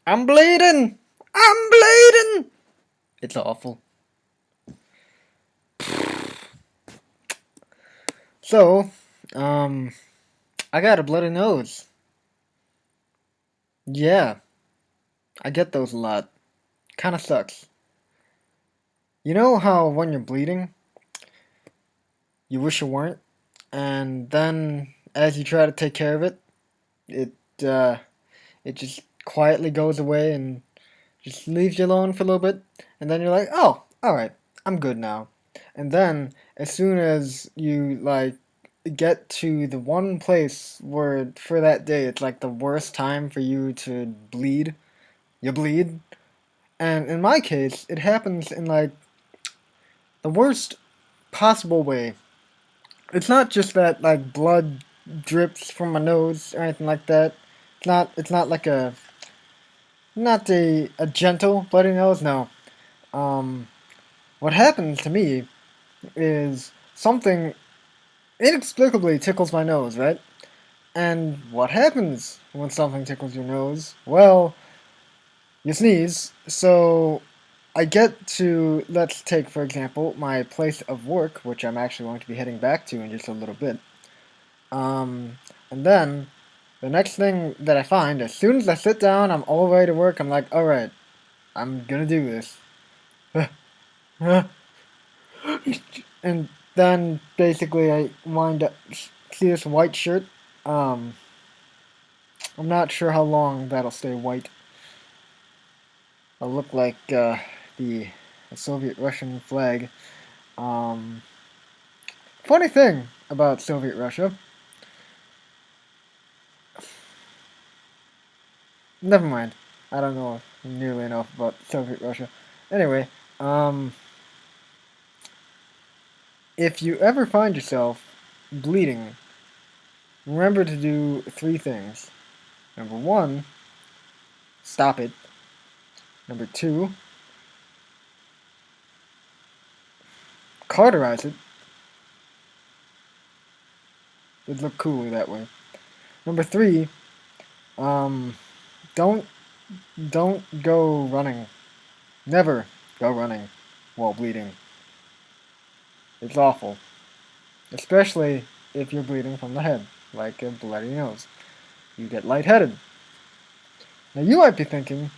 I'm bleeding! I'm bleeding! It's awful. So, um, I got a bloody nose. Yeah, I get those a lot. Kinda sucks. You know how when you're bleeding, you wish you weren't, and then as you try to take care of it, it, uh, it just quietly goes away and just leaves you alone for a little bit, and then you're like, oh, alright, I'm good now. And then, as soon as you, get to the one place where, for that day, it's like the worst time for you to bleed, you bleed. And in my case, it happens in, the worst possible way. It's not just that, blood drips from my nose or anything like that. It's not like not a gentle bloody nose, no. Um, what happens to me is something inexplicably tickles my nose, right? And what happens when something tickles your nose? Well, you sneeze. So I get to, let's take for example, my place of work, which I'm actually going to be heading back to in just a little bit. And then the next thing that I find, as soon as I sit down, I'm all ready to work, I'm like, alright, I'm gonna do this. And then basically I wind up, see this white shirt. Um, I'm not sure how long that'll stay white. I'll look like the Soviet Russian flag. Um, Funny thing about Soviet Russia. Never mind. I don't know nearly enough about Soviet Russia. Anyway, um, if you ever find yourself bleeding, remember to do three things. Number one, stop it. Number two, cauterize it. It'd look cooler that way. Number three, um, don't don't go running. Never go running while bleeding. It's awful. Especially if you're bleeding from the head, like a bloody nose. You get lightheaded. Now you might be thinking,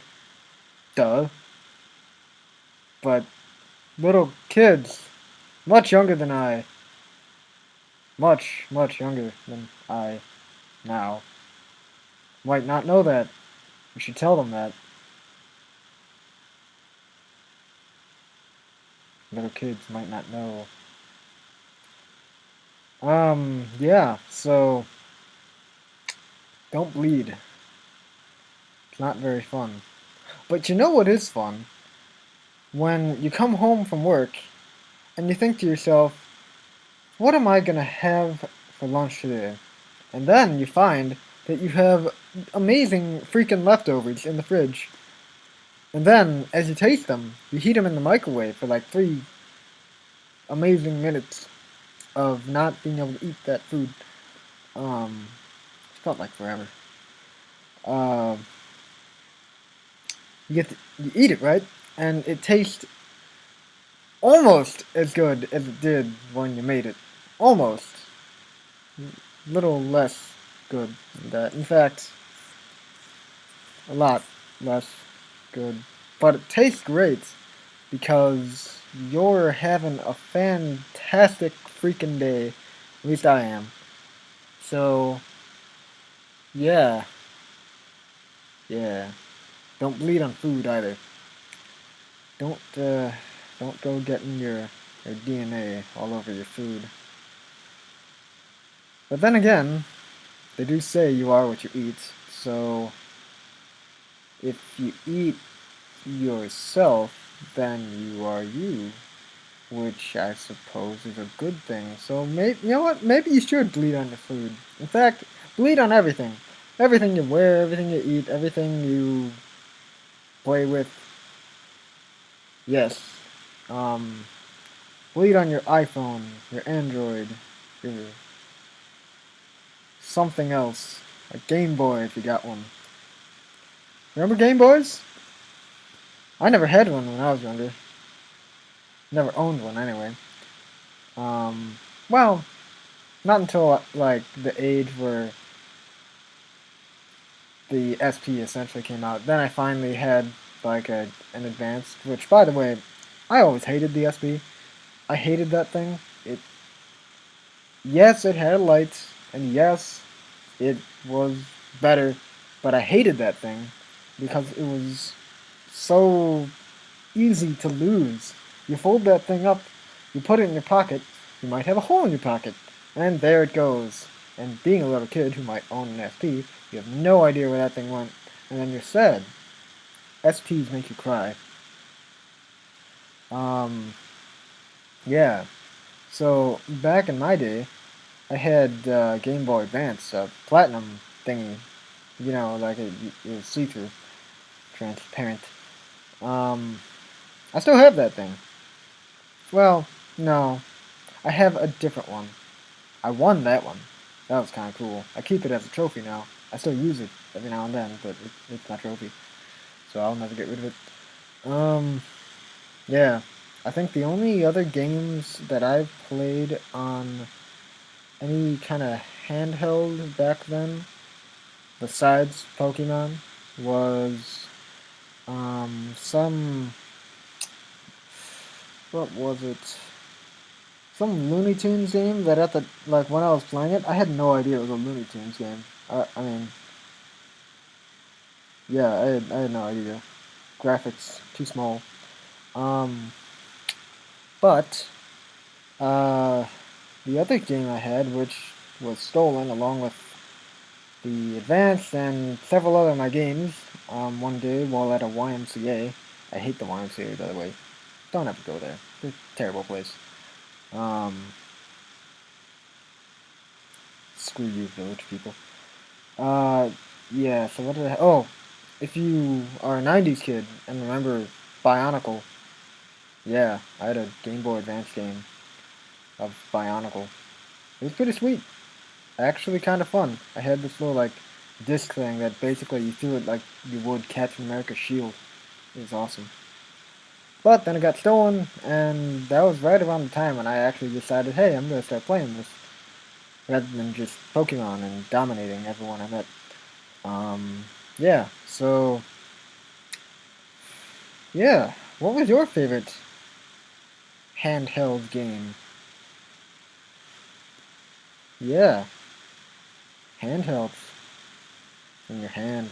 duh, but little kids, much younger than I, much younger than I now, might not know that. You should tell them that. Little kids might not know. Yeah, so don't bleed. It's not very fun. But you know what is fun? When you come home from work and you think to yourself, what am I gonna have for lunch today? And then you find that you have amazing freaking leftovers in the fridge. And then, as you taste them, you heat them in the microwave for like 3 amazing minutes of not being able to eat that food. It felt like forever. Um, you eat it, right? And it tastes almost as good as it did when you made it. Almost. Little less good than that. In fact, a lot less good. But it tastes great because you're having a fantastic freaking day. At least I am. So, yeah. Yeah. Don't bleed on food either. Don't, don't go getting your DNA all over your food. But then again, they do say you are what you eat, so if you eat yourself, then you are you, which I suppose is a good thing. So maybe, you know what? Maybe you should bleed on your food. In fact, bleed on everything. Everything you wear, everything you eat, everything you play with. Yes. Um, Bleed on your iPhone, your Android, your something else. A Game Boy if you got one. Remember Game Boys? I never had one when I was younger. Never owned one anyway. Um, well, not until like the age where the SP essentially came out. Then I finally had like an advanced, which by the way, I always hated the SP. I hated that thing. Yes, it had lights, and yes, it was better, but I hated that thing because it was so easy to lose. You fold that thing up, you put it in your pocket, you might have a hole in your pocket, and there it goes. And being a little kid who might own an SP, you have no idea where that thing went, and then you're sad. SPs make you cry. Um, yeah. So back in my day, I had Game Boy Advance, platinum thingy. You know, like it was see-through, transparent. Um, I still have that thing. Well, no, I have a different one. I won that one. That was kind of cool. I keep it as a trophy now. I still use it every now and then, but it's my trophy, so I'll never get rid of it. Yeah. I think the only other games that I've played on any kind of handheld back then, besides Pokemon, was some, what was it? Some Looney Tunes game that at the, like, when I was playing it, I had no idea it was a Looney Tunes game. I mean, yeah, I had no idea. Graphics too small. Um, but uh, the other game I had, which was stolen along with the Advance and several other of my games, one day while at a YMCA. I hate the YMCA, by the way. Don't ever go there. It's a terrible place. Um, Screw you, village people. Uh, yeah, so what did I... Oh, if you are a 90s kid and remember Bionicle, yeah, I had a Game Boy Advance game of Bionicle. It was pretty sweet. Actually kind of fun. I had this little, like, disc thing that basically you threw it like you would Captain America's shield. It was awesome. But then it got stolen, and that was right around the time when I actually decided, hey, I'm going to start playing this, rather than just Pokemon and dominating everyone I met. Yeah, so, yeah, what was your favorite handheld game? Yeah, handhelds in your hand.